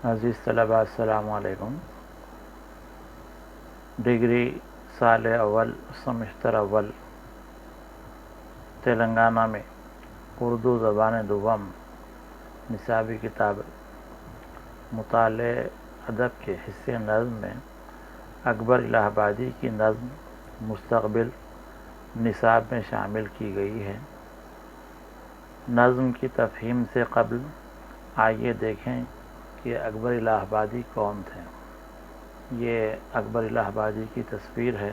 عزیز طلباء السلام علیکم۔ ڈگری سال اول سمسٹر اول تلنگانہ میں اردو زبان دوم نصابی کتاب مطالعہ ادب کے حصے نظم میں اکبر الہ آبادی کی نظم مستقبل نصاب میں شامل کی گئی ہے۔ نظم کی تفہیم سے قبل آئیے دیکھیں کہ اکبر الہ آبادی کون تھے۔ یہ اکبر الہ آبادی کی تصویر ہے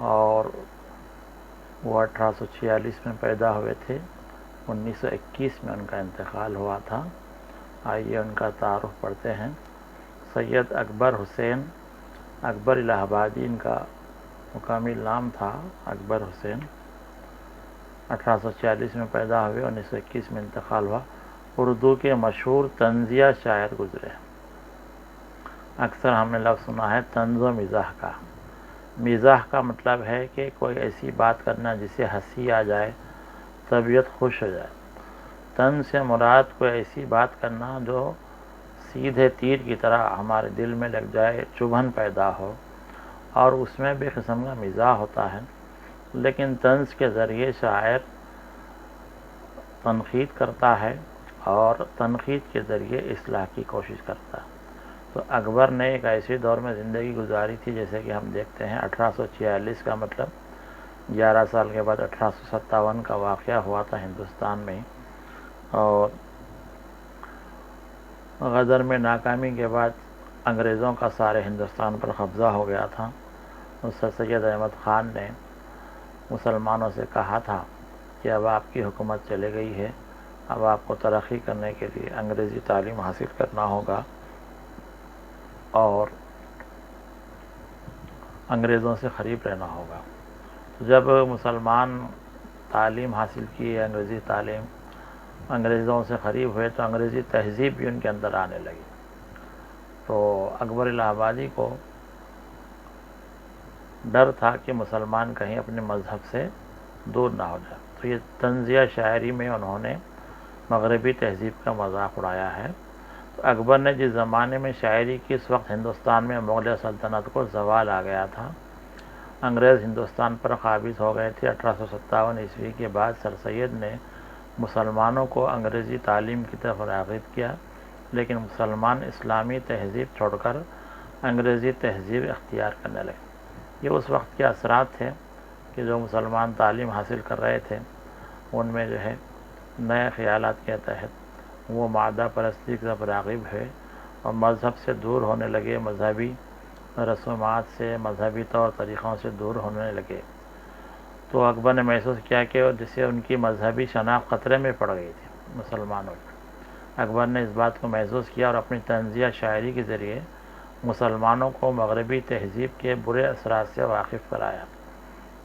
اور وہ 1846 میں پیدا ہوئے تھے، 1921 میں ان کا انتقال ہوا تھا۔ آئیے ان کا تعارف پڑھتے ہیں۔ سید اکبر حسین اکبر الہ آبادی ان کا مکمل نام تھا، اکبر حسین۔ 1846 میں پیدا ہوئے، 1921 میں انتقال ہوا۔ اردو کے مشہور طنزیہ شاعر گزرے۔ اکثر ہم نے لفظ سنا ہے طنز و مزاح کا۔ مزاح کا مطلب ہے کہ کوئی ایسی بات کرنا جس سے ہنسی آ جائے، طبیعت خوش ہو جائے۔ طنز سے مراد کوئی ایسی بات کرنا جو سیدھے تیر کی طرح ہمارے دل میں لگ جائے، چبھن پیدا ہو، اور اس میں بھی قسم کا مزاح ہوتا ہے۔ لیکن طنز کے ذریعے شاعر تنقید کرتا ہے اور تنقید کے ذریعے اصلاح کی کوشش کرتا ہے۔ تو اکبر نے ایک ایسے دور میں زندگی گزاری تھی جیسے کہ ہم دیکھتے ہیں 1846 کا مطلب 11 سال کے بعد 1857 کا واقعہ ہوا تھا ہندوستان میں، اور غدر میں ناکامی کے بعد انگریزوں کا سارے ہندوستان پر قبضہ ہو گیا تھا۔ سر سید احمد خان نے مسلمانوں سے کہا تھا کہ اب آپ کی حکومت چلے گئی ہے، اب آپ کو ترقی کرنے کے لیے انگریزی تعلیم حاصل کرنا ہوگا اور انگریزوں سے قریب رہنا ہوگا۔ جب مسلمان تعلیم حاصل کی، انگریزی تعلیم، انگریزوں سے قریب ہوئے تو انگریزی تہذیب بھی ان کے اندر آنے لگی۔ تو اکبر الہ آبادی کو ڈر تھا کہ مسلمان کہیں اپنے مذہب سے دور نہ ہو جائے، تو یہ طنزیہ شاعری میں انہوں نے مغربی تہذیب کا مذاق اڑایا ہے۔ تو اکبر نے جس زمانے میں شاعری کی، اس وقت ہندوستان میں مغلیہ سلطنت کو زوال آ گیا تھا، انگریز ہندوستان پر قابض ہو گئے تھے۔ 1857 عیسوی کے بعد سر سید نے مسلمانوں کو انگریزی تعلیم کی طرف راغب کیا، لیکن مسلمان اسلامی تہذیب چھوڑ کر انگریزی تہذیب اختیار کرنے لگے۔ یہ اس وقت کے اثرات تھے کہ جو مسلمان تعلیم حاصل کر رہے تھے ان میں جو ہے نئے خیالات کے تحت وہ مادہ پرستی کی طرف راغب ہوئے اور مذہب سے دور ہونے لگے، مذہبی رسومات سے، مذہبی طور طریقوں سے دور ہونے لگے۔ تو اکبر نے محسوس کیا کہ جس سے ان کی مذہبی شناخت خطرے میں پڑ گئی تھی مسلمانوں کی۔ اکبر نے اس بات کو محسوس کیا اور اپنی طنزیہ شاعری کے ذریعے مسلمانوں کو مغربی تہذیب کے برے اثرات سے واقف کرایا۔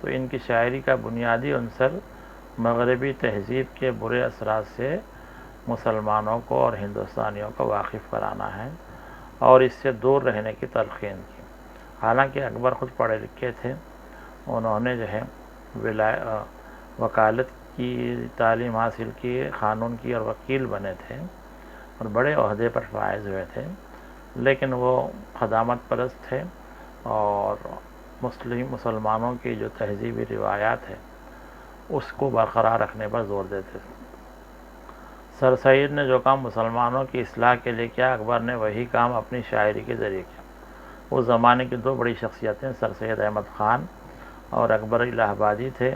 تو ان کی شاعری کا بنیادی عنصر مغربی تہذیب کے برے اثرات سے مسلمانوں کو اور ہندوستانیوں کو واقف کرانا ہے اور اس سے دور رہنے کی تلقین کی۔ حالانکہ اکبر خود پڑھے لکھے تھے، انہوں نے جو ہے وکالت کی تعلیم حاصل کی، قانون کی اور وکیل بنے تھے اور بڑے عہدے پر فائز ہوئے تھے، لیکن وہ خدامت پرست تھے اور مسلمانوں کی جو تہذیبی روایات ہے اس کو برقرار رکھنے پر زور دیتے تھے۔ سر سید نے جو کام مسلمانوں کی اصلاح کے لیے کیا، اکبر نے وہی کام اپنی شاعری کے ذریعے کیا۔ اس زمانے کی دو بڑی شخصیتیں سر سید احمد خان اور اکبر الہ آبادی تھے۔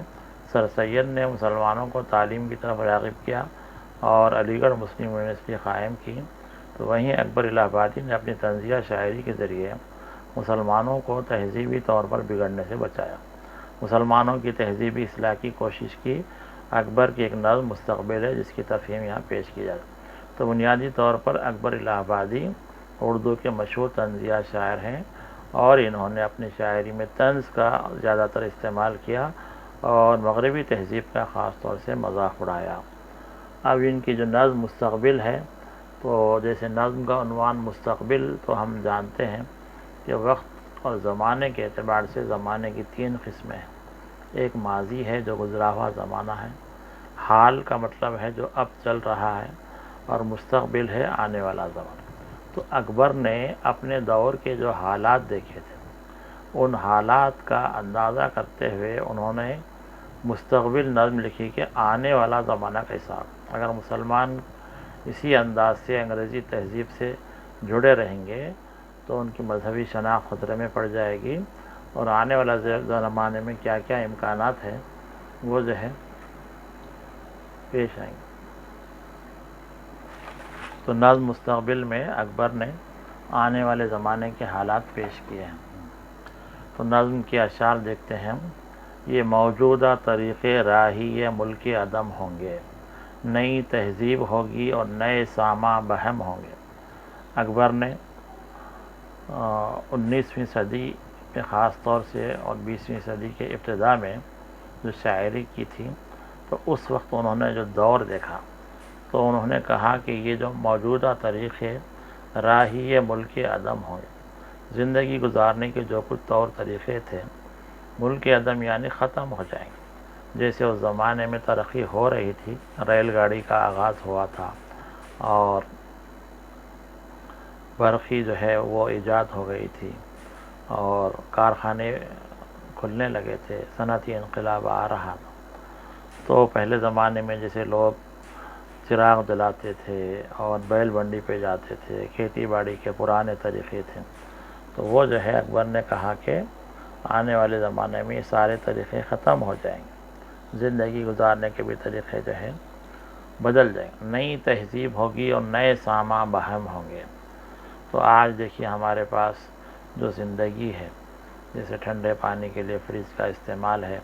سر سید نے مسلمانوں کو تعلیم کی طرف راغب کیا اور علی گڑھ مسلم یونیورسٹی قائم کی، تو وہیں اکبر الہ آبادی نے اپنی طنزیہ شاعری کے ذریعے مسلمانوں کو تہذیبی طور پر بگڑنے سے بچایا، مسلمانوں کی تہذیبی اصلاح کی کوشش کی۔ اکبر کی ایک نظم مستقبل ہے جس کی تفہیم یہاں پیش کی جائے۔ تو بنیادی طور پر اکبر الہ آبادی اردو کے مشہور طنزیہ شاعر ہیں اور انہوں نے اپنی شاعری میں طنز کا زیادہ تر استعمال کیا اور مغربی تہذیب کا خاص طور سے مذاق اڑایا۔ اب ان کی جو نظم مستقبل ہے، تو جیسے نظم کا عنوان مستقبل، تو ہم جانتے ہیں کہ وقت اور زمانے کے اعتبار سے زمانے کی تین قسمیں ہیں۔ ایک ماضی ہے جو گزرا ہوا زمانہ ہے، حال کا مطلب ہے جو اب چل رہا ہے، اور مستقبل ہے آنے والا زمانہ۔ تو اکبر نے اپنے دور کے جو حالات دیکھے تھے ان حالات کا اندازہ کرتے ہوئے انہوں نے مستقبل نظم لکھی کہ آنے والا زمانہ کیسا، اگر مسلمان اسی انداز سے انگریزی تہذیب سے جڑے رہیں گے تو ان کی مذہبی شناخت خطرے میں پڑ جائے گی، اور آنے والا زمانے میں کیا کیا امکانات ہیں وہ جو ہے پیش آئیں گے۔ تو نظم مستقبل میں اکبر نے آنے والے زمانے کے حالات پیش کیے ہیں۔ تو نظم کے اشعار دیکھتے ہیں، یہ موجودہ طریقے راہی ملک عدم ہوں گے، نئی تہذیب ہوگی اور نئے ساماں بہم ہوں گے۔ اکبر نے 19ویں صدی میں خاص طور سے اور 20ویں صدی کے ابتدا میں جو شاعری کی تھی، تو اس وقت انہوں نے جو دور دیکھا تو انہوں نے کہا کہ یہ جو موجودہ طریقے راہی ملک عدم ہوں گے، زندگی گزارنے کے جو کچھ طور طریقے تھے ملک عدم یعنی ختم ہو جائیں گے۔ جیسے اس زمانے میں ترقی ہو رہی تھی، ریل گاڑی کا آغاز ہوا تھا اور برقی جو ہے وہ ایجاد ہو گئی تھی اور کارخانے کھلنے لگے تھے، صنعتی انقلاب آ رہا تھا۔ تو پہلے زمانے میں جیسے لوگ چراغ جلاتے تھے اور بیل بنڈی پہ جاتے تھے، کھیتی باڑی کے پرانے طریقے تھے، تو وہ جو ہے اکبر نے کہا کہ آنے والے زمانے میں یہ سارے طریقے ختم ہو جائیں گے، زندگی گزارنے کے بھی طریقے جو ہے بدل جائیں گے، نئی تہذیب ہوگی اور نئے ساماں بہم ہوں گے۔ تو آج دیکھیے ہمارے پاس جو زندگی ہے، جیسے ٹھنڈے پانی کے لیے فریج کا استعمال ہے،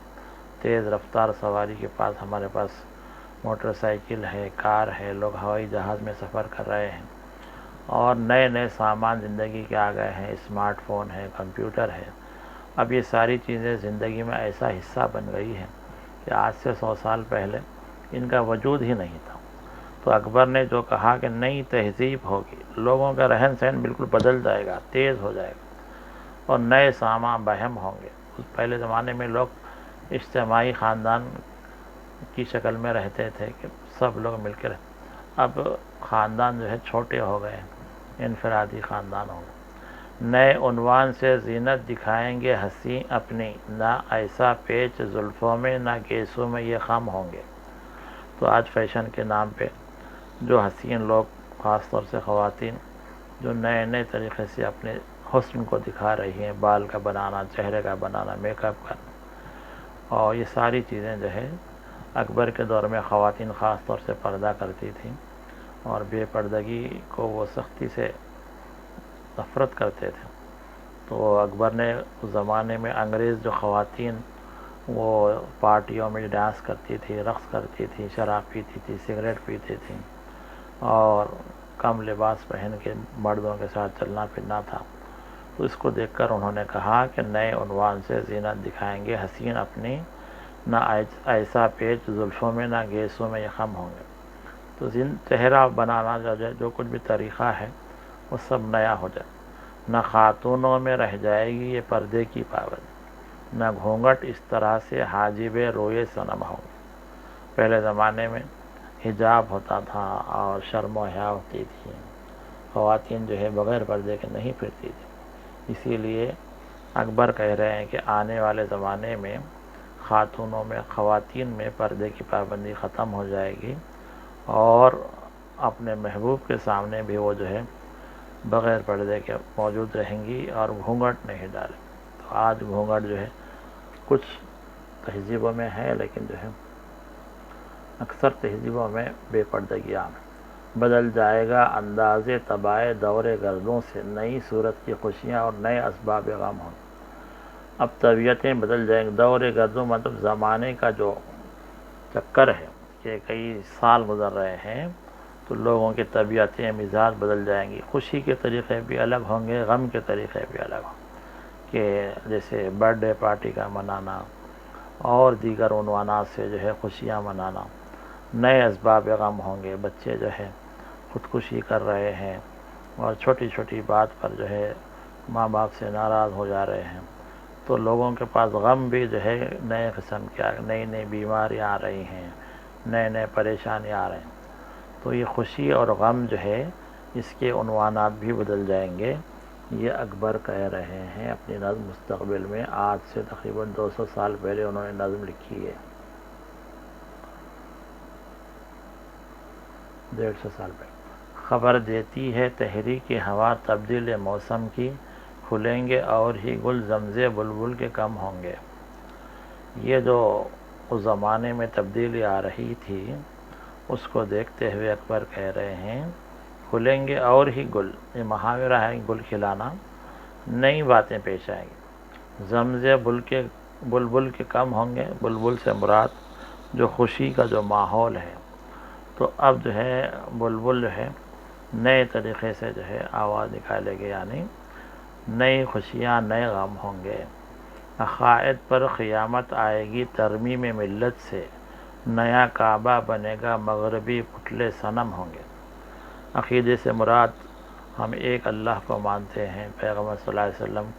تیز رفتار سواری کے پاس ہمارے پاس موٹر سائیکل ہے، کار ہے، لوگ ہوائی جہاز میں سفر کر رہے ہیں، اور نئے نئے سامان زندگی کے آ گئے ہیں، اسمارٹ فون ہے، کمپیوٹر ہے۔ اب یہ ساری چیزیں زندگی میں ایسا حصہ بن گئی ہیں کہ آج سے 100 سال پہلے ان کا وجود ہی نہیں تھا۔ تو اکبر نے جو کہا کہ نئی تہذیب ہوگی، لوگوں کا رہن سہن بالکل بدل جائے گا، تیز ہو جائے گا، اور نئے ساماں بہم ہوں گے۔ پہلے زمانے میں لوگ اجتماعی خاندان کی شکل میں رہتے تھے کہ سب لوگ مل کے رہتے، اب خاندان جو ہے چھوٹے ہو گئے، انفرادی خاندان ہو گئے۔ نئے عنوان سے زینت دکھائیں گے حسین اپنی، نہ ایسا پیچ زلفوں میں نہ گیسوں میں یہ خم ہوں گے۔ تو آج فیشن کے نام پہ جو حسین لوگ، خاص طور سے خواتین، جو نئے نئے طریقے سے اپنے حسن کو دکھا رہی ہیں، بال کا بنانا، چہرے کا بنانا، میک اپ کرنا، اور یہ ساری چیزیں جو ہے اکبر کے دور میں خواتین خاص طور سے پردہ کرتی تھیں اور بے پردگی کو وہ سختی سے نفرت کرتے تھے۔ تو اکبر نے اس زمانے میں انگریز جو خواتین وہ پارٹیوں میں ڈانس کرتی تھی، رقص کرتی تھی، شراب پیتی تھی، سگریٹ پیتی تھیں اور کم لباس پہن کے مردوں کے ساتھ چلنا پھرنا تھا، تو اس کو دیکھ کر انہوں نے کہا کہ نئے عنوان سے زینت دکھائیں گے حسین اپنی، نہ ایسا پیچ زلفوں میں نہ گیسوں میں یہ خم ہوں گے۔ تو چہرہ بنانا جو کچھ بھی طریقہ ہے وہ سب نیا ہو جائے، نہ خاتونوں میں رہ جائے گی یہ پردے کی پابندی، نہ گھونگھٹ اس طرح سے حاجب روئے صنم ہوں گے۔ پہلے زمانے میں حجاب ہوتا تھا اور شرم و حیا ہوتی تھی، خواتین جو ہے بغیر پردے کے نہیں پھرتی تھی، اسی لیے اکبر کہہ رہے ہیں کہ آنے والے زمانے میں خاتونوں میں، خواتین میں پردے کی پابندی ختم ہو جائے گی اور اپنے محبوب کے سامنے بھی وہ جو ہے بغیر پردے کے موجود رہیں گی اور گھونگھٹ نہیں ڈالیں۔ تو آج گھونگھٹ جو ہے کچھ تہذیبوں میں ہے، لیکن جو ہے اکثر تہذیبوں میں بے پردگی عام ہے۔ بدل جائے گا انداز طبائع دور گردوں سے، نئی صورت کی خوشیاں اور نئے اسباب غم ہوں۔ اب طبیعتیں بدل جائیں گی، دور گردوں مطلب زمانے کا جو چکر ہے کہ کئی سال گزر رہے ہیں تو لوگوں کی طبیعتیں، مزاج بدل جائیں گی، خوشی کے طریقے بھی الگ ہوں گے، غم کے طریقے بھی الگ ہوں گے، کہ جیسے برتھ ڈے پارٹی کا منانا اور دیگر عنوانات سے جو ہے خوشیاں منانا، نئے اسباب غم ہوں گے، بچے جو ہے خودکشی کر رہے ہیں اور چھوٹی چھوٹی بات پر جو ہے ماں باپ سے ناراض ہو جا رہے ہیں، تو لوگوں کے پاس غم بھی جو ہے نئے قسم کے، نئی نئی بیماریاں آ رہی ہیں، نئے نئے پریشانی آ رہے ہیں۔ تو یہ خوشی اور غم جو ہے اس کے عنوانات بھی بدل جائیں گے. یہ اکبر کہہ رہے ہیں اپنی نظم مستقبل میں. آج سے تقریباً 200 سال پہلے انہوں نے نظم لکھی ہے. 150 سال پہلے. خبر دیتی ہے تحریک ہوا تبدیل موسم کی، کھلیں گے اور ہی گل زمزے بلبل کے کم ہوں گے. یہ جو اس زمانے میں تبدیلی آ رہی تھی اس کو دیکھتے ہوئے اکبر کہہ رہے ہیں کھلیں گے اور ہی گل. یہ محاورہ ہے گل کھلانا. نئی باتیں پیش آئیں گی. زمزے بلبل کے کم ہوں گے. بلبل سے مراد جو خوشی کا جو ماحول ہے، تو اب جو ہے بلبل جو ہے نئے طریقے سے جو ہے آواز نکالے گی، یعنی نئی خوشیاں نئے غم ہوں گے. عقائد پر قیامت آئے گی ترمیم ملت سے، نیا کعبہ بنے گا مغربی پتلے صنم ہوں گے. عقیدے سے مراد ہم ایک اللہ کو مانتے ہیں، پیغمبر صلی اللہ علیہ وسلم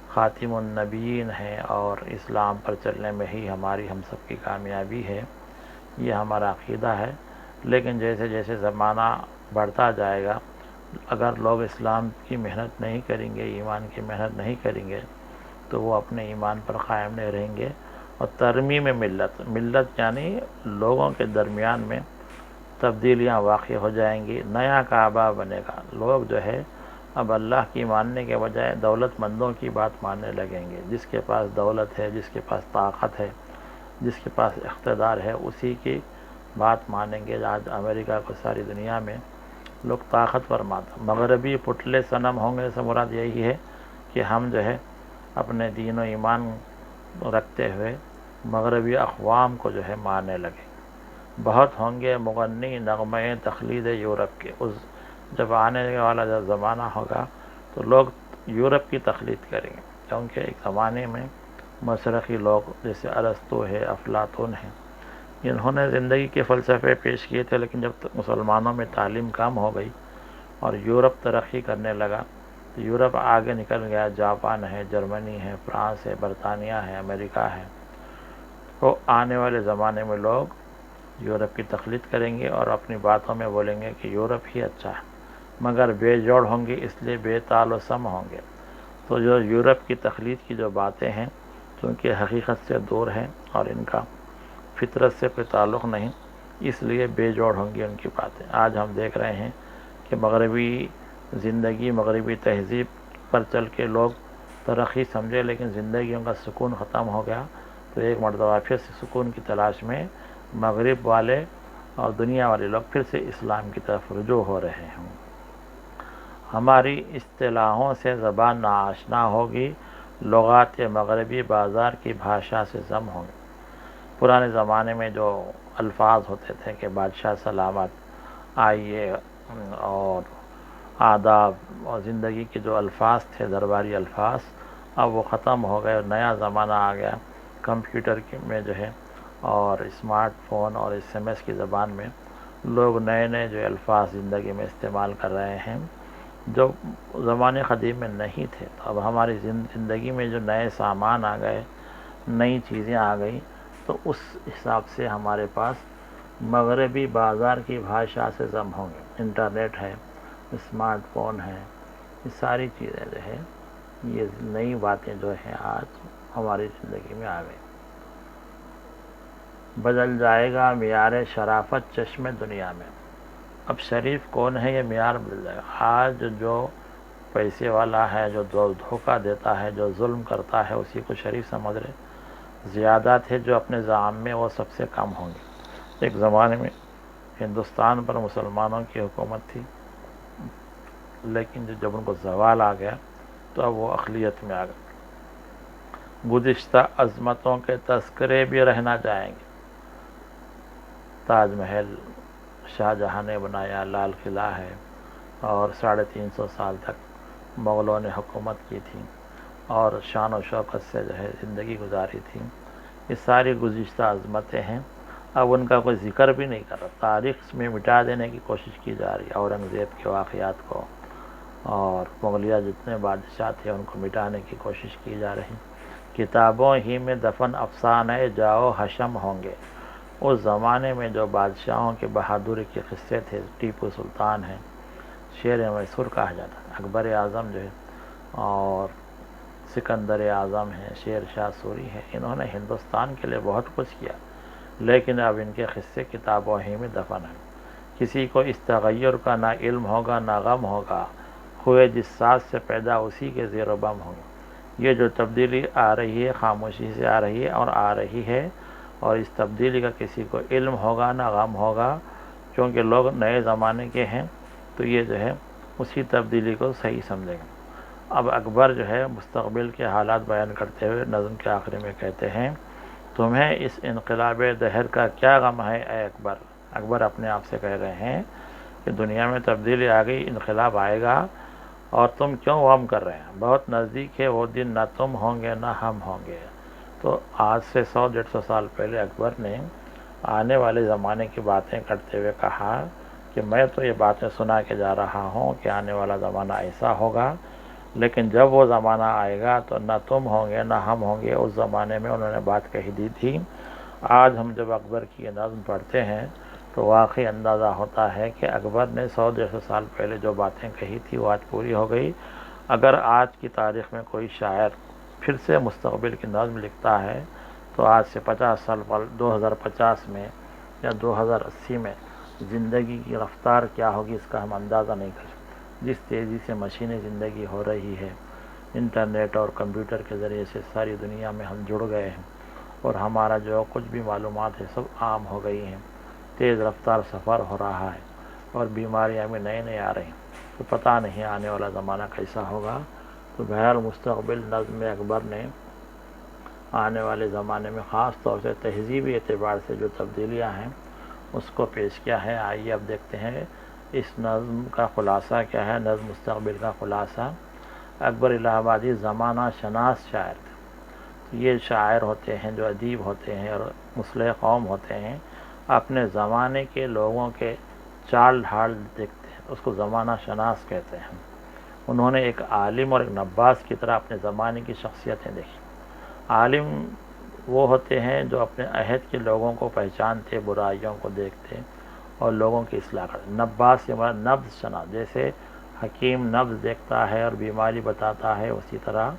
خاتم النبیین ہیں اور اسلام پر چلنے میں ہی ہم سب کی کامیابی ہے. یہ ہمارا عقیدہ ہے. لیکن جیسے جیسے زمانہ بڑھتا جائے گا، اگر لوگ اسلام کی محنت نہیں کریں گے، ایمان کی محنت نہیں کریں گے، تو وہ اپنے ایمان پر قائم نہیں رہیں گے. اور ترمیم ملت یعنی لوگوں کے درمیان میں تبدیلیاں واقع ہو جائیں گی. نیا کعبہ بنے گا. لوگ جو ہے اب اللہ کی ماننے کے بجائے دولت مندوں کی بات ماننے لگیں گے. جس کے پاس دولت ہے، جس کے پاس طاقت ہے، جس کے پاس اقتدار ہے، اسی کی بات مانیں گے. آج امریکہ کو ساری دنیا میں لوگ طاقتور مانتے. مغربی پتلے صنم ہوں گے سے مراد یہی ہے کہ ہم جو ہے اپنے دین و ایمان رکھتے ہوئے مغربی اقوام کو جو ہے ماننے لگے. بہت ہوں گے مغنی نغمے تقلید یورپ کے. اس جب آنے والا جب زمانہ ہوگا تو لوگ یورپ کی تقلید کریں گے، کیونکہ ایک زمانے میں مشرقی لوگ جیسے ارسطو ہے، افلاطون ہیں، انہوں نے زندگی کے فلسفے پیش کیے تھے. لیکن جب تک مسلمانوں میں تعلیم کم ہو گئی اور یورپ ترقی کرنے لگا تو یورپ آگے نکل گیا. جاپان ہے، جرمنی ہے، فرانس ہے، برطانیہ ہے، امریکہ ہے. تو آنے والے زمانے میں لوگ یورپ کی تقلید کریں گے اور اپنی باتوں میں بولیں گے کہ یورپ ہی اچھا ہے، مگر بے جوڑ ہوں گے، اس لیے بے تال و سم ہوں گے. تو جو یورپ کی تقلید کی جو باتیں ہیں چونکہ حقیقت سے دور ہیں اور ان کا فطرت سے کوئی تعلق نہیں، اس لیے بے جوڑ ہوں گی ان کی باتیں. آج ہم دیکھ رہے ہیں کہ مغربی زندگی، مغربی تہذیب پر چل کے لوگ ترقی سمجھے، لیکن زندگیوں کا سکون ختم ہو گیا. تو ایک مرتبہ پھر سے سکون کی تلاش میں مغرب والے اور دنیا والے لوگ پھر سے اسلام کی طرف رجوع ہو رہے ہیں. ہماری اصطلاحوں سے زبان ناآشنا ہوگی، لغات مغربی بازار کی بھاشا سے ضم ہوں گے. پرانے زمانے میں جو الفاظ ہوتے تھے کہ بادشاہ سلامت، آئیے، اور آداب اور زندگی کے جو الفاظ تھے درباری الفاظ، اب وہ ختم ہو گئے. نیا زمانہ آ گیا کمپیوٹر میں جو ہے اور اسمارٹ فون اور SMS کی زبان میں لوگ نئے نئے جو الفاظ زندگی میں استعمال کر رہے ہیں جو زمانے قدیم میں نہیں تھے. تو اب ہماری زندگی میں جو نئے سامان آ گئے، نئی چیزیں آ گئی، تو اس حساب سے ہمارے پاس مغربی بازار کی بھاشا سے ضم ہوں گے. انٹرنیٹ ہے، اسمارٹ فون ہے، یہ ساری چیزیں جو ہے، یہ نئی باتیں جو ہیں آج ہماری زندگی میں آ گئی. بدل جائے گا معیار شرافت چشم دنیا میں. اب شریف کون ہے یہ معیار بدل جائے گا. آج جو پیسے والا ہے، جو دھوکہ دیتا ہے، جو ظلم کرتا ہے، اسی کو شریف سمجھ رہے. زیادہ تھے جو اپنے زعم میں، وہ سب سے کم ہوں گے. ایک زمانے میں ہندوستان پر مسلمانوں کی حکومت تھی، لیکن جب ان کو زوال آ گیا تو اب وہ اقلیت میں آ گئے. گزشتہ عظمتوں کے تذکرے بھی رہنا جائیں گے. تاج محل شاہ جہاں نے بنایا، لال قلعہ ہے، اور 350 سال تک مغلوں نے حکومت کی تھی اور شان و شوکت سے جو ہے زندگی گزاری تھی. یہ ساری گزشتہ عظمتیں ہیں، اب ان کا کوئی ذکر بھی نہیں کر رہا. تاریخ میں مٹا دینے کی کوشش کی جا رہی ہے. اورنگزیب کے واقعات کو اور مغلیہ جتنے بادشاہ تھے ان کو مٹانے کی کوشش کی جا رہی. کتابوں ہی میں دفن افسانے جاؤ حشم ہوں گے. اس زمانے میں جو بادشاہوں کے بہادری کے قصے تھے، ٹیپو سلطان ہیں، شیر میسور کہا جاتا ہے۔ اکبر اعظم جو ہے اور سکندر اعظم ہیں، شیر شاہ سوری ہیں، انہوں نے ہندوستان کے لیے بہت کچھ کیا، لیکن اب ان کے قصے کتابوں ہی میں دفن ہیں۔ کسی کو اس تغیر کا نہ علم ہوگا نہ غم ہوگا، ہوئے جس ساز سے پیدا اسی کے زیر و بم ہوگا۔ یہ جو تبدیلی آ رہی ہے خاموشی سے آ رہی ہے اور آ رہی ہے، اور اس تبدیلی کا کسی کو علم ہوگا نہ غم ہوگا، کیونکہ لوگ نئے زمانے کے ہیں، تو یہ جو ہے اسی تبدیلی کو صحیح سمجھیں گے۔ اب اکبر جو ہے مستقبل کے حالات بیان کرتے ہوئے نظم کے آخری میں کہتے ہیں، تمہیں اس انقلاب دہر کا کیا غم ہے اے اکبر۔ اکبر اپنے آپ سے کہہ رہے ہیں کہ دنیا میں تبدیلی آ گئی، انقلاب آئے گا، اور تم کیوں غم کر رہے ہیں؟ بہت نزدیک ہے وہ دن، نہ تم ہوں گے نہ ہم ہوں گے۔ تو آج سے 100-150 سال پہلے اکبر نے آنے والے زمانے کی باتیں کرتے ہوئے کہا کہ میں تو یہ باتیں سنا کے جا رہا ہوں کہ آنے والا زمانہ ایسا ہوگا، لیکن جب وہ زمانہ آئے گا تو نہ تم ہوں گے نہ ہم ہوں گے۔ اس زمانے میں انہوں نے بات کہی دی تھی۔ آج ہم جب اکبر کی یہ نظم پڑھتے ہیں تو واقعی اندازہ ہوتا ہے کہ اکبر نے 100-150 سال پہلے جو باتیں کہی تھی وہ آج پوری ہو گئی۔ اگر آج کی تاریخ میں کوئی شاعر پھر سے مستقبل کی نظم لکھتا ہے تو آج سے 50 سال پر 2050 میں یا 2080 میں زندگی کی رفتار کیا ہوگی اس کا ہم اندازہ نہیں کر سکتے۔ جس تیزی سے مشینی زندگی ہو رہی ہے، انٹرنیٹ اور کمپیوٹر کے ذریعے سے ساری دنیا میں ہم جڑ گئے ہیں، اور ہمارا جو کچھ بھی معلومات ہے سب عام ہو گئی ہیں، تیز رفتار سفر ہو رہا ہے، اور بیماریاں بھی نئے نئے آ رہی ہیں، تو پتہ نہیں آنے والا زمانہ کیسا ہوگا۔ تو بہر مستقبل نظم اکبر نے آنے والے زمانے میں خاص طور سے تہذیبی اعتبار سے جو تبدیلیاں ہیں اس کو پیش کیا ہے۔ آئیے اب دیکھتے ہیں اس نظم کا خلاصہ کیا ہے۔ نظم مستقبل کا خلاصہ، اکبر الہ آبادی زمانہ شناس شاعر تھے۔ یہ شاعر ہوتے ہیں جو ادیب ہوتے ہیں اور مصلح قوم ہوتے ہیں، اپنے زمانے کے لوگوں کے چال ڈھال دیکھتے ہیں، اس کو زمانہ شناس کہتے ہیں۔ انہوں نے ایک عالم اور ایک نباز کی طرح اپنے زمانے کی شخصیتیں دیکھی۔ عالم وہ ہوتے ہیں جو اپنے عہد کے لوگوں کو پہچانتے، برائیوں کو دیکھتے اور لوگوں کی اصلاح کرتے۔ نباز سے مراد نبض شناس، جیسے حکیم نبض دیکھتا ہے اور بیماری بتاتا ہے، اسی طرح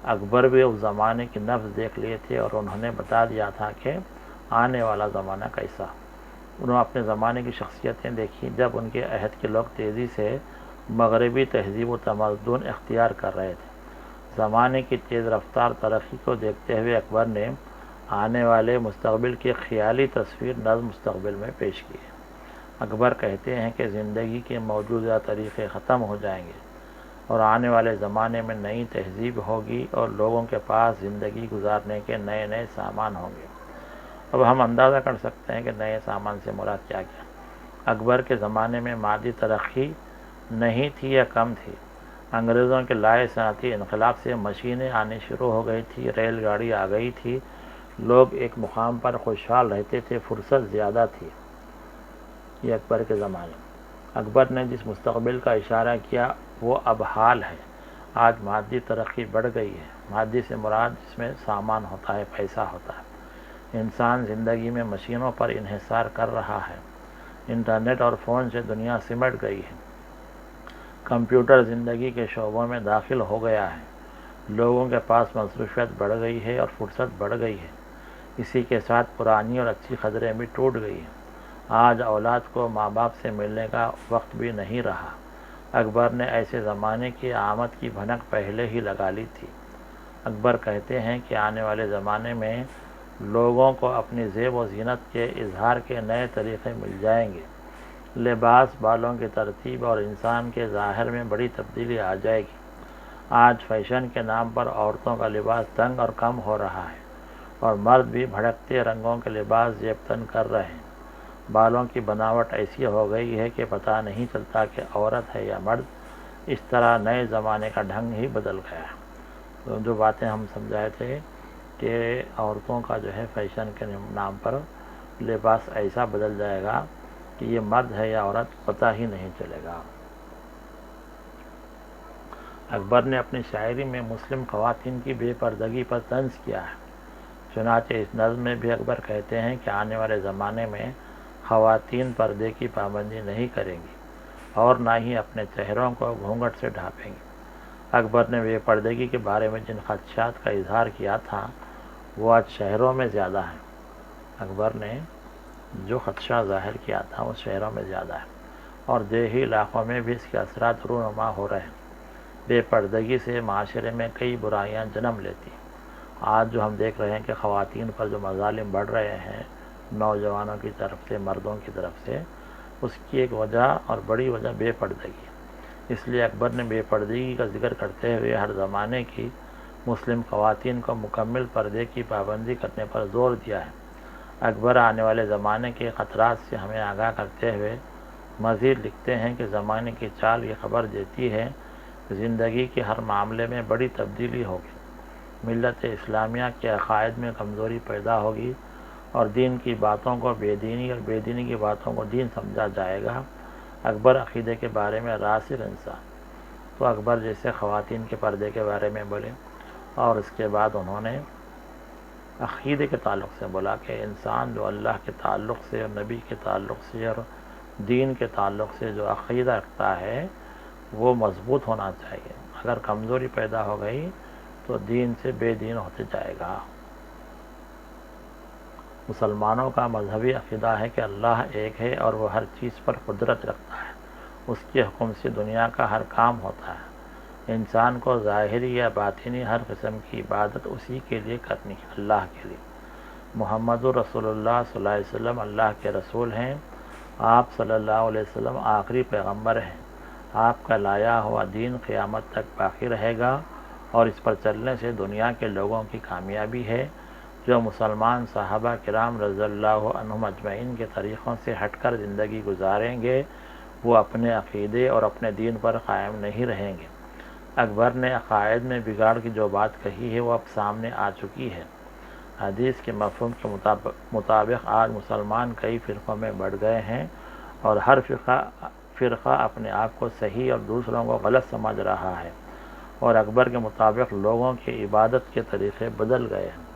اکبر بھی اس زمانے کی نبض دیکھ لیے تھے اور انہوں نے بتا دیا تھا کہ آنے والا زمانہ کیسا۔ انہوں نے اپنے زمانے کی شخصیتیں دیکھی جب ان کے عہد کے لوگ تیزی سے مغربی تہذیب و تمدن اختیار کر رہے تھے۔ زمانے کی تیز رفتار ترقی کو دیکھتے ہوئے اکبر نے آنے والے مستقبل کی خیالی تصویر نظم مستقبل میں پیش کی ہے۔ اکبر کہتے ہیں کہ زندگی کے موجودہ طریقے ختم ہو جائیں گے اور آنے والے زمانے میں نئی تہذیب ہوگی اور لوگوں کے پاس زندگی گزارنے کے نئے نئے سامان ہوں گے۔ اب ہم اندازہ کر سکتے ہیں کہ نئے سامان سے مراد کیا کیا۔ اکبر کے زمانے میں مادی ترقی نہیں تھی یا کم تھی۔ انگریزوں کے لائے صنعتی انقلاب سے مشینیں آنی شروع ہو گئی تھی، ریل گاڑی آ گئی تھی، لوگ ایک مقام پر خوشحال رہتے تھے، فرصت زیادہ تھی۔ یہ اکبر کے زمانے میں اکبر نے جس مستقبل کا اشارہ کیا وہ اب حال ہے۔ آج مادی ترقی بڑھ گئی ہے۔ مادی سے مراد جس میں سامان ہوتا ہے، پیسہ ہوتا ہے۔ انسان زندگی میں مشینوں پر انحصار کر رہا ہے۔ انٹرنیٹ اور فون سے دنیا سمٹ گئی ہے۔ کمپیوٹر زندگی کے شعبوں میں داخل ہو گیا ہے۔ لوگوں کے پاس مصروفیت بڑھ گئی ہے اور فرصت بڑھ گئی ہے۔ اسی کے ساتھ پرانی اور اچھی قدریں بھی ٹوٹ گئی ہیں۔ آج اولاد کو ماں باپ سے ملنے کا وقت بھی نہیں رہا۔ اکبر نے ایسے زمانے کی آمد کی بھنک پہلے ہی لگا لی تھی۔ اکبر کہتے ہیں کہ آنے والے زمانے میں لوگوں کو اپنی زیب و زینت کے اظہار کے نئے طریقے مل جائیں گے۔ لباس، بالوں کی ترتیب اور انسان کے ظاہر میں بڑی تبدیلی آ جائے گی۔ آج فیشن کے نام پر عورتوں کا لباس تنگ اور کم ہو رہا ہے اور مرد بھی بھڑکتے رنگوں کے لباس زیب تن کر رہے ہیں۔ بالوں کی بناوٹ ایسی ہو گئی ہے کہ پتہ نہیں چلتا کہ عورت ہے یا مرد۔ اس طرح نئے زمانے کا ڈھنگ ہی بدل گیا ہے۔ تو جو باتیں ہم سمجھائے تھے کہ عورتوں کا جو ہے فیشن کے نام پر لباس ایسا بدل جائے گا کہ یہ مرد ہے یا عورت پتہ ہی نہیں چلے گا۔ اکبر نے اپنی شاعری میں مسلم خواتین کی بے پردگی پر طنز کیا ہے۔ چنانچہ اس نظم میں بھی اکبر کہتے ہیں کہ آنے والے زمانے میں خواتین پردے کی پابندی نہیں کریں گی۔ اور نہ ہی اپنے چہروں کو گھونگھٹ سے ڈھانپیں گے۔ اکبر نے بے پردگی کے بارے میں جن خدشات کا اظہار کیا تھا وہ آج شہروں میں زیادہ ہیں۔ اکبر نے جو خدشہ ظاہر کیا تھا وہ شہروں میں زیادہ ہے اور دیہی علاقوں میں بھی اس کے اثرات رونما ہو رہے ہیں۔ بے پردگی سے معاشرے میں کئی برائیاں جنم لیتی ہیں۔ آج جو ہم دیکھ رہے ہیں کہ خواتین پر جو مظالم بڑھ رہے ہیں نوجوانوں کی طرف سے، مردوں کی طرف سے، اس کی ایک وجہ اور بڑی وجہ بے پردگی ہے۔ اس لیے اکبر نے بے پردگی کا ذکر کرتے ہوئے ہر زمانے کی مسلم خواتین کو مکمل پردے کی پابندی کرنے پر زور دیا ہے۔ اکبر آنے والے زمانے کے خطرات سے ہمیں آگاہ کرتے ہوئے مزید لکھتے ہیں کہ زمانے کی چال یہ خبر دیتی ہے کہ زندگی کے ہر معاملے میں بڑی تبدیلی ہوگی۔ ملت اسلامیہ کے عقائد میں کمزوری پیدا ہوگی اور دین کی باتوں کو بے دینی اور بے دینی کی باتوں کو دین سمجھا جائے گا۔ اکبر عقیدے کے بارے میں راسخ انسان، تو اکبر جیسے خواتین کے پردے کے بارے میں بولے اور اس کے بعد انہوں نے عقیدے کے تعلق سے بولا کہ انسان جو اللہ کے تعلق سے اور نبی کے تعلق سے اور دین کے تعلق سے جو عقیدہ رکھتا ہے وہ مضبوط ہونا چاہیے۔ اگر کمزوری پیدا ہو گئی تو دین سے بے دین ہوتے جائے گا۔ مسلمانوں کا مذہبی عقیدہ ہے کہ اللہ ایک ہے اور وہ ہر چیز پر قدرت رکھتا ہے، اس کے حکم سے دنیا کا ہر کام ہوتا ہے۔ انسان کو ظاہری یا باطنی ہر قسم کی عبادت اسی کے لیے کرنی ہے، اللہ کے لیے۔ محمد رسول اللہ صلی اللہ علیہ وسلم اللہ کے رسول ہیں۔ آپ صلی اللہ علیہ وسلم آخری پیغمبر ہیں۔ آپ کا لایا ہوا دین قیامت تک باقی رہے گا اور اس پر چلنے سے دنیا کے لوگوں کی کامیابی ہے۔ جو مسلمان صحابہ کرام رضی اللہ عنہم اجمعین کے طریقوں سے ہٹ کر زندگی گزاریں گے وہ اپنے عقیدے اور اپنے دین پر قائم نہیں رہیں گے۔ اکبر نے عقائد میں بگاڑ کی جو بات کہی ہے وہ اب سامنے آ چکی ہے۔ حدیث کے مفہوم کے مطابق آج مسلمان کئی فرقوں میں بڑھ گئے ہیں اور ہر فرقہ اپنے آپ کو صحیح اور دوسروں کو غلط سمجھ رہا ہے، اور اکبر کے مطابق لوگوں کی عبادت کے طریقے بدل گئے ہیں۔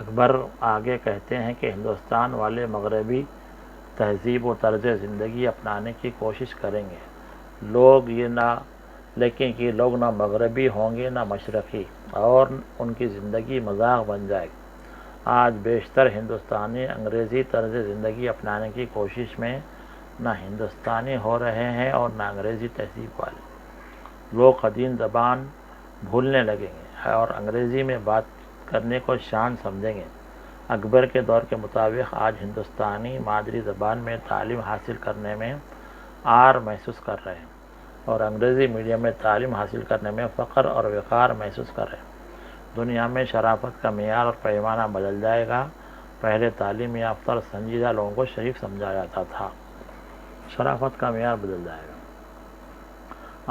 اکبر آگے کہتے ہیں کہ ہندوستان والے مغربی تہذیب و طرز زندگی اپنانے کی کوشش کریں گے، لیکن یہ لوگ نہ مغربی ہوں گے نہ مشرقی، اور ان کی زندگی مذاق بن جائے گی۔ آج بیشتر ہندوستانی انگریزی طرز زندگی اپنانے کی کوشش میں نہ ہندوستانی ہو رہے ہیں اور نہ انگریزی تہذیب والے۔ لوگ قدیم زبان بھولنے لگیں گے اور انگریزی میں بات کرنے کو شان سمجھیں گے۔ اکبر کے دور کے مطابق آج ہندوستانی مادری زبان میں تعلیم حاصل کرنے میں عار محسوس کر رہے ہیں اور انگریزی میڈیم میں تعلیم حاصل کرنے میں فخر اور وقار محسوس کر رہے ہیں۔ دنیا میں شرافت کا معیار اور پیمانہ بدل جائے گا۔ پہلے تعلیم یافتہ اور سنجیدہ لوگوں کو شریف سمجھا جاتا تھا، شرافت کا معیار بدل جائے گا۔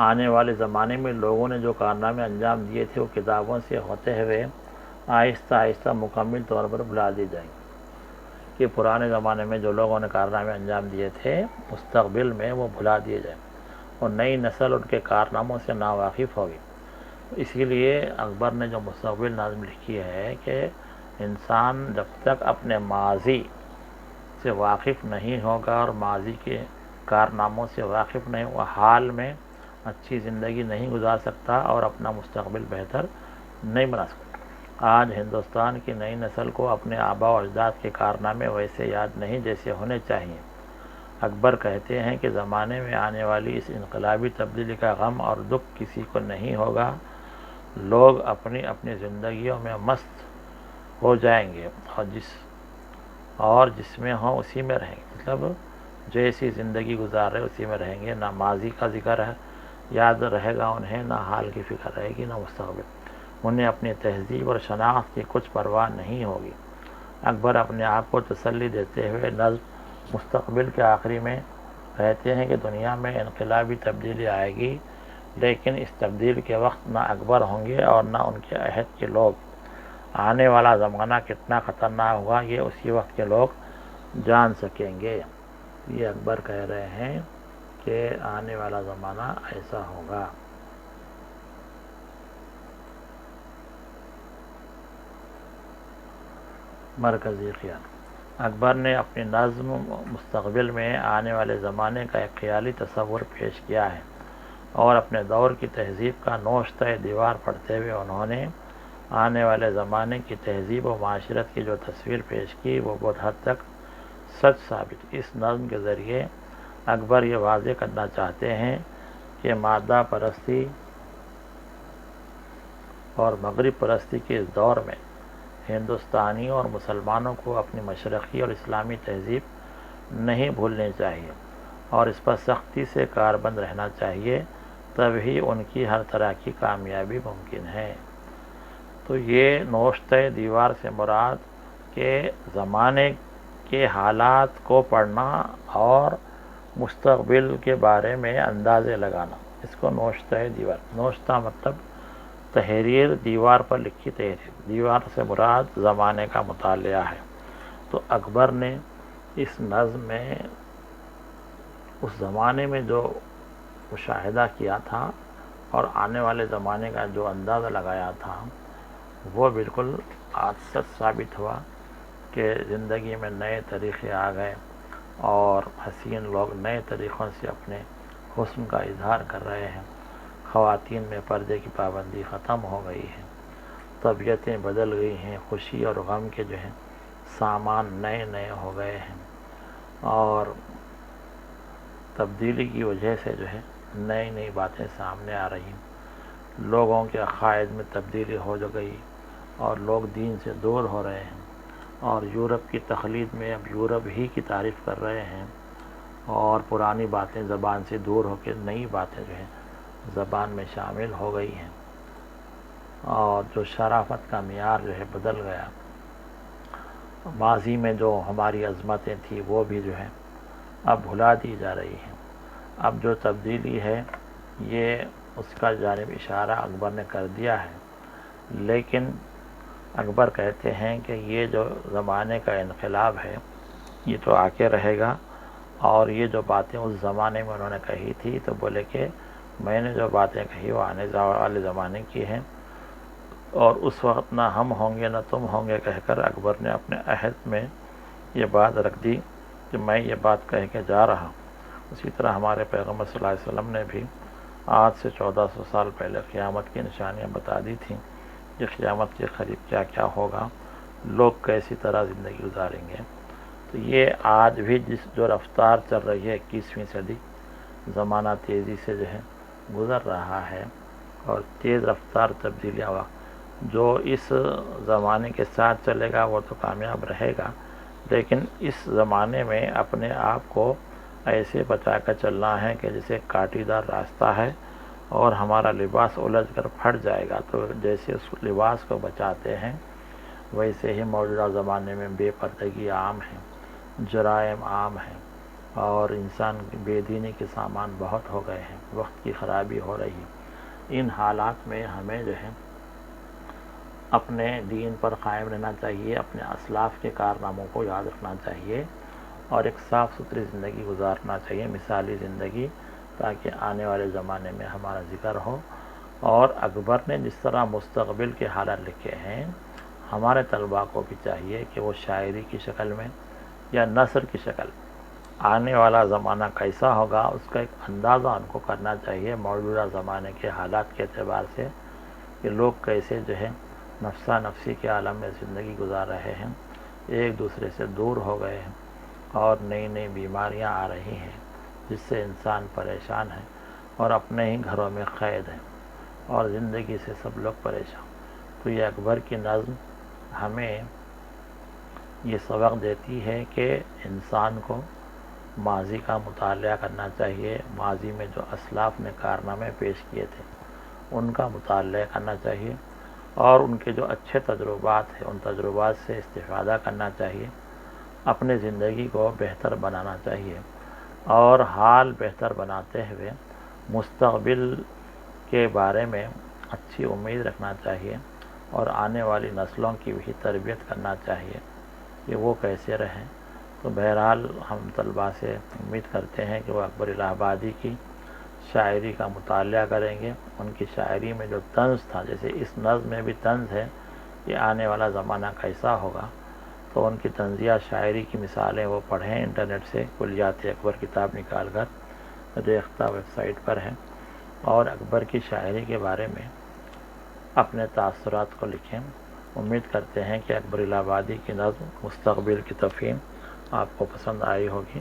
آنے والے زمانے میں لوگوں نے جو کارنامے انجام دیے تھے وہ کتابوں سے ہوتے ہوئے آہستہ آہستہ مکمل طور پر بھلا دی جائیں گے۔ کہ پرانے زمانے میں جو لوگوں نے کارنامے انجام دیے تھے مستقبل میں وہ بھلا دیے جائیں اور نئی نسل ان کے کارناموں سے ناواقف ہوگی۔ اسی لیے اکبر نے جو مستقبل نظم لکھی ہے کہ انسان جب تک اپنے ماضی سے واقف نہیں ہوگا اور ماضی کے کارناموں سے واقف نہیں، وہ حال میں اچھی زندگی نہیں گزار سکتا اور اپنا مستقبل بہتر نہیں بنا سکتا۔ آج ہندوستان کی نئی نسل کو اپنے آباء و اجداد کے کارنامے ویسے یاد نہیں جیسے ہونے چاہیے۔ اکبر کہتے ہیں کہ زمانے میں آنے والی اس انقلابی تبدیلی کا غم اور دکھ کسی کو نہیں ہوگا۔ لوگ اپنی اپنی زندگیوں میں مست ہو جائیں گے اور جس میں ہوں اسی میں رہیں گے، مطلب جیسی زندگی گزار رہے اسی میں رہیں گے۔ نہ ماضی کا ذکر ہے یاد رہے گا انہیں، نہ حال کی فکر رہے گی، نہ مستقبل۔ انہیں اپنی تہذیب اور شناخت کی کچھ پرواہ نہیں ہوگی۔ اکبر اپنے آپ کو تسلی دیتے ہوئے نظم مستقبل کے آخری میں کہتے ہیں کہ دنیا میں انقلابی تبدیلی آئے گی، لیکن اس تبدیلی کے وقت نہ اکبر ہوں گے اور نہ ان کے عہد کے لوگ۔ آنے والا زمانہ کتنا خطرناک ہوگا یہ اسی وقت کے لوگ جان سکیں گے۔ یہ اکبر کہہ رہے ہیں کہ آنے والا زمانہ ایسا ہوگا۔ مرکزی خیال اکبر نے اپنی نظم مستقبل میں آنے والے زمانے کا ایک خیالی تصور پیش کیا ہے، اور اپنے دور کی تہذیب کا نوشتہ دیوار پڑھتے ہوئے انہوں نے آنے والے زمانے کی تہذیب و معاشرت کی جو تصویر پیش کی وہ بہت حد تک سچ ثابت۔ اس نظم کے ذریعے اکبر یہ واضح کرنا چاہتے ہیں کہ مادہ پرستی اور مغرب پرستی کے اس دور میں ہندوستانیوں اور مسلمانوں کو اپنی مشرقی اور اسلامی تہذیب نہیں بھولنی چاہیے اور اس پر سختی سے کاربند رہنا چاہیے، تبھی ان کی ہر طرح کی کامیابی ممکن ہے۔ تو یہ نوشتہ دیوار سے مراد کہ زمانے کے حالات کو پڑھنا اور مستقبل کے بارے میں اندازے لگانا، اس کو نوشتہ دیوار، نوشتہ مطلب تحریر، دیوار پر لکھی تحریر، دیوار سے مراد زمانے کا مطالعہ ہے۔ تو اکبر نے اس نظم میں اس زمانے میں جو مشاہدہ کیا تھا اور آنے والے زمانے کا جو اندازہ لگایا تھا وہ بالکل آج سچ ثابت ہوا کہ زندگی میں نئے طریقے آ گئے اور حسین لوگ نئے طریقوں سے اپنے حسن کا اظہار کر رہے ہیں، خواتین میں پردے کی پابندی ختم ہو گئی ہے، طبیعتیں بدل گئی ہیں، خوشی اور غم کے جو ہیں سامان نئے نئے ہو گئے ہیں، اور تبدیلی کی وجہ سے جو ہے نئی نئی باتیں سامنے آ رہی ہیں، لوگوں کے عقائد میں تبدیلی ہو گئی اور لوگ دین سے دور ہو رہے ہیں، اور یورپ کی تقلید میں اب یورپ ہی کی تعریف کر رہے ہیں، اور پرانی باتیں زبان سے دور ہو کے نئی باتیں جو ہیں زبان میں شامل ہو گئی ہیں، اور جو شرافت کا معیار جو ہے بدل گیا۔ ماضی میں جو ہماری عظمتیں تھیں وہ بھی جو ہے اب بھلا دی جا رہی ہیں۔ اب جو تبدیلی ہے یہ اس کا جانب اشارہ اکبر نے کر دیا ہے، لیکن اکبر کہتے ہیں کہ یہ جو زمانے کا انقلاب ہے یہ تو آ کے رہے گا، اور یہ جو باتیں اس زمانے میں انہوں نے کہی تھی تو بولے کہ میں نے جو باتیں کہی وہ آنے والے زمانے کی ہیں، اور اس وقت نہ ہم ہوں گے نہ تم ہوں گے کہہ کر اکبر نے اپنے عہد میں یہ بات رکھ دی کہ میں یہ بات کہہ کے جا رہا ہوں۔ اسی طرح ہمارے پیغمبر صلی اللہ علیہ وسلم نے بھی آج سے 1400 سال پہلے قیامت کی نشانیاں بتا دی تھیں کہ قیامت کے قریب کیا کیا ہوگا، لوگ کیسی طرح زندگی گزاریں گے۔ تو یہ آج بھی جو رفتار چل رہی ہے 21ویں صدی، زمانہ تیزی سے جو ہے گزر رہا ہے اور تیز رفتار تبدیلیاں جو اس زمانے کے ساتھ چلے گا وہ تو کامیاب رہے گا، لیکن اس زمانے میں اپنے آپ کو ایسے بچا کر چلنا ہے کہ جیسے کاٹی دار راستہ ہے اور ہمارا لباس الجھ کر پھٹ جائے گا، تو جیسے اس لباس کو بچاتے ہیں ویسے ہی موجودہ زمانے میں بے پردگی عام ہے، جرائم عام ہیں، اور انسان کی بے دینی کے سامان بہت ہو گئے ہیں، وقت کی خرابی ہو رہی ہے۔ ان حالات میں ہمیں جو ہے اپنے دین پر قائم رہنا چاہیے، اپنے اسلاف کے کارناموں کو یاد رکھنا چاہیے اور ایک صاف ستھری زندگی گزارنا چاہیے، مثالی زندگی، تاکہ آنے والے زمانے میں ہمارا ذکر ہو۔ اور اکبر نے جس طرح مستقبل کے حالات لکھے ہیں، ہمارے طلباء کو بھی چاہیے کہ وہ شاعری کی شکل میں یا نثر کی شکل آنے والا زمانہ کیسا ہوگا اس کا ایک اندازہ ان کو کرنا چاہیے موجودہ زمانے کے حالات کے اعتبار سے، کہ لوگ کیسے جو ہے نفسا نفسی کے عالم میں زندگی گزار رہے ہیں، ایک دوسرے سے دور ہو گئے ہیں، اور نئی نئی بیماریاں آ رہی ہیں جس سے انسان پریشان ہے اور اپنے ہی گھروں میں قید ہیں اور زندگی سے سب لوگ پریشان۔ تو یہ اکبر کی نظم ہمیں یہ سبق دیتی ہے کہ انسان کو ماضی کا مطالعہ کرنا چاہیے، ماضی میں جو اسلاف نے کارنامے پیش کیے تھے ان کا مطالعہ کرنا چاہیے، اور ان کے جو اچھے تجربات ہیں ان تجربات سے استفادہ کرنا چاہیے، اپنے زندگی کو بہتر بنانا چاہیے، اور حال بہتر بناتے ہوئے مستقبل کے بارے میں اچھی امید رکھنا چاہیے، اور آنے والی نسلوں کی بھی تربیت کرنا چاہیے کہ وہ کیسے رہیں۔ تو بہرحال ہم طلباء سے امید کرتے ہیں کہ وہ اکبر الہ آبادی کی شاعری کا مطالعہ کریں گے، ان کی شاعری میں جو طنز تھا، جیسے اس نظم میں بھی طنز ہے کہ آنے والا زمانہ کیسا ہوگا، تو ان کی طنزیہ شاعری کی مثالیں وہ پڑھیں انٹرنیٹ سے، کلیات اکبر کتاب نکال کر ریختہ ویب سائٹ پر ہیں، اور اکبر کی شاعری کے بارے میں اپنے تاثرات کو لکھیں۔ امید کرتے ہیں کہ اکبر الہ آبادی کی نظم مستقبل کی تفہیم آپ کو پسند آئی ہوگی۔